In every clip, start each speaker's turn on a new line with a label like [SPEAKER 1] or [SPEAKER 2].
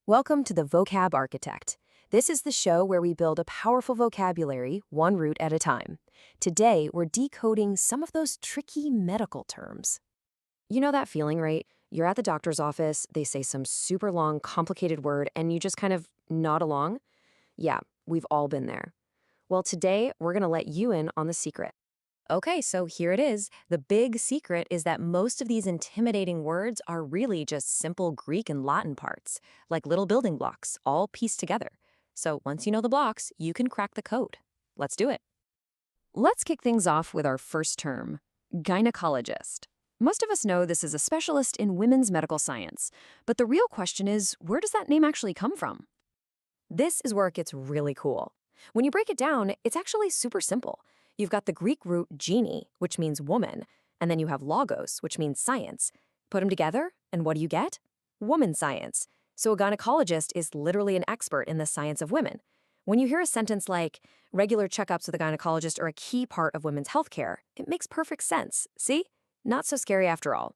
[SPEAKER 1] Welcome to the Vocab Architect. This is the show where we build a powerful vocabulary, one root at a time. Today, we're decoding some of those tricky medical terms. You know that feeling, right? You're at the doctor's office, they say some super long, complicated word, and you just kind of nod along? Yeah, we've all been there. Well, today, we're going to let you in on the secret. Okay, so here it is. The big secret is that most of these intimidating words are really just simple Greek and Latin parts, like little building blocks, all pieced together. So once you know the blocks, you can crack the code. Let's do it. Let's kick things off with our first term, gynecologist. Most of us know this is a specialist in women's medical science, but the real question is, where does that name actually come from? This is where it gets really cool. When you break it down, it's actually super simple. You've got the Greek root gyne, which means woman, and then you have logos, which means science. Put them together, and what do you get? Woman science. So a gynecologist is literally an expert in the science of women. When you hear a sentence like, regular checkups with a gynecologist are a key part of women's healthcare, it makes perfect sense. See? Not so scary after all.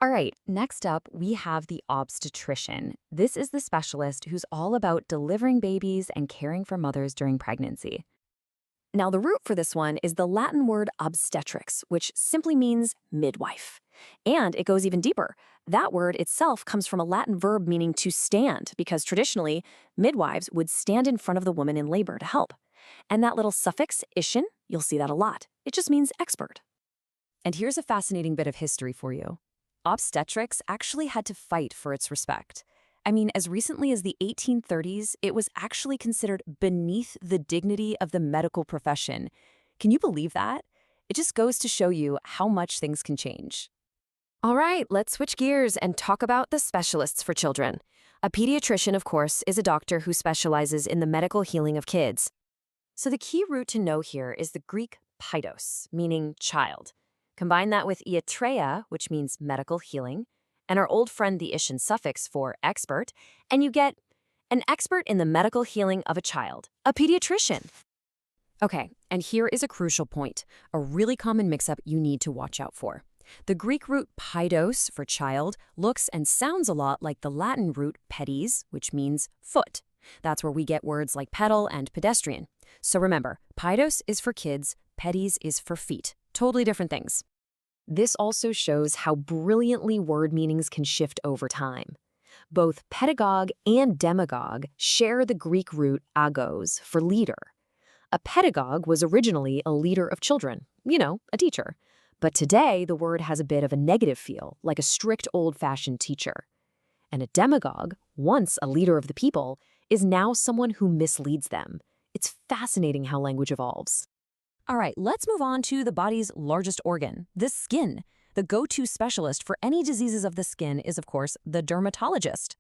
[SPEAKER 1] All right, next up, we have the obstetrician. This is the specialist who's all about delivering babies and caring for mothers during pregnancy. Now, the root for this one is the Latin word obstetrix, which simply means midwife. And it goes even deeper. That word itself comes from a Latin verb meaning to stand, because traditionally, midwives would stand in front of the woman in labor to help. And that little suffix, -ician, you'll see that a lot. It just means expert. And here's a fascinating bit of history for you. Obstetrix actually had to fight for its respect. I mean, as recently as the 1830s, it was actually considered beneath the dignity of the medical profession. Can you believe that? It just goes to show you how much things can change. All right, let's switch gears and talk about the specialists for children. A pediatrician, of course, is a doctor who specializes in the medical healing of kids. So the key root to know here is the Greek Paidos, meaning child. Combine that with Iatreia, which means medical healing, and our old friend the -ician suffix for expert, and you get an expert in the medical healing of a child, a pediatrician. Okay, and here is a crucial point, a really common mix-up you need to watch out for. The Greek root Paidos for child looks and sounds a lot like the Latin root Pedis, which means foot. That's where we get words like pedal and pedestrian. So remember, Paidos is for kids, Pedis is for feet. Totally different things. This also shows how brilliantly word meanings can shift over time. Both pedagogue and demagogue share the Greek root agos for leader. A pedagogue was originally a leader of children, a teacher. But today, the word has a bit of a negative feel, like a strict old-fashioned teacher. And a demagogue, once a leader of the people, is now someone who misleads them. It's fascinating how language evolves. All right, let's move on to the body's largest organ, the skin. The go-to specialist for any diseases of the skin is, of course, the dermatologist.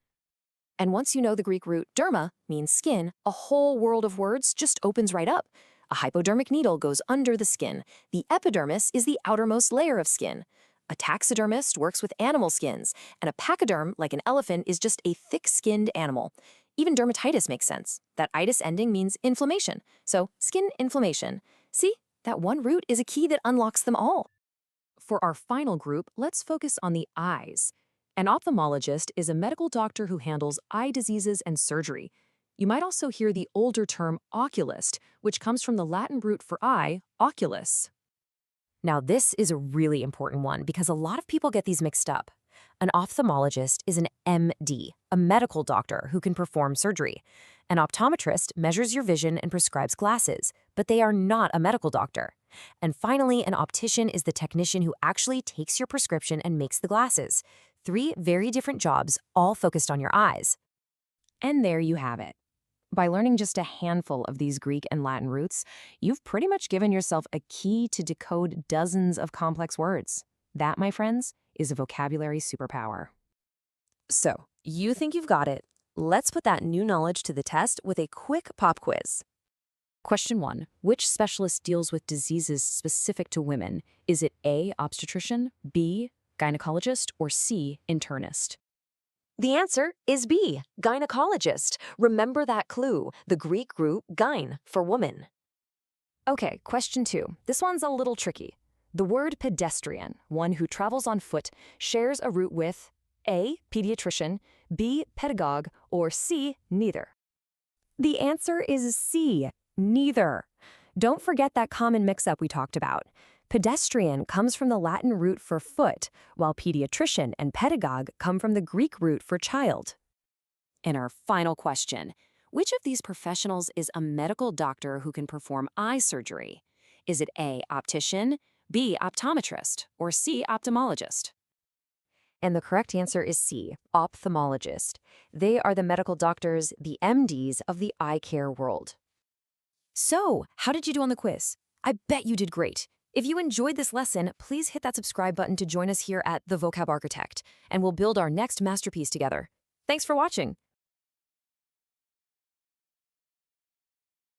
[SPEAKER 1] And once you know the Greek root derma means skin, a whole world of words just opens right up. A hypodermic needle goes under the skin. The epidermis is the outermost layer of skin. A taxidermist works with animal skins, and a pachyderm, like an elephant, is just a thick-skinned animal. Even dermatitis makes sense. That itis ending means inflammation. So skin inflammation. See, that one root is a key that unlocks them all. For our final group, let's focus on the eyes. An ophthalmologist is a medical doctor who handles eye diseases and surgery. You might also hear the older term oculist, which comes from the Latin root for eye, oculus. Now, this is a really important one because a lot of people get these mixed up. An ophthalmologist is an MD, a medical doctor who can perform surgery. An optometrist measures your vision and prescribes glasses, but they are not a medical doctor. And finally, an optician is the technician who actually takes your prescription and makes the glasses. 3 very different jobs, all focused on your eyes. And there you have it. By learning just a handful of these Greek and Latin roots, you've pretty much given yourself a key to decode dozens of complex words. That, my friends, is a vocabulary superpower. So, you think you've got it? Let's put that new knowledge to the test with a quick pop quiz. Question 1. Which specialist deals with diseases specific to women? Is it A, obstetrician, B, gynecologist, or C, internist? The answer is B, gynecologist. Remember that clue, the Greek root gyne for woman. Okay, question 2. This one's a little tricky. The word pedestrian, one who travels on foot, shares a root with A, pediatrician, B, pedagogue, or C, neither? The answer is C, neither. Don't forget that common mix-up we talked about. Pedestrian comes from the Latin root for foot, while pediatrician and pedagogue come from the Greek root for child. And our final question, which of these professionals is a medical doctor who can perform eye surgery? Is it A, optician, B, optometrist, or C, ophthalmologist? And the correct answer is C, ophthalmologist. They are the medical doctors, the MDs of the eye care world. So, how did you do on the quiz? I bet you did great. If you enjoyed this lesson, please hit that subscribe button to join us here at the Vocab Architect, and we'll build our next masterpiece together. Thanks for watching.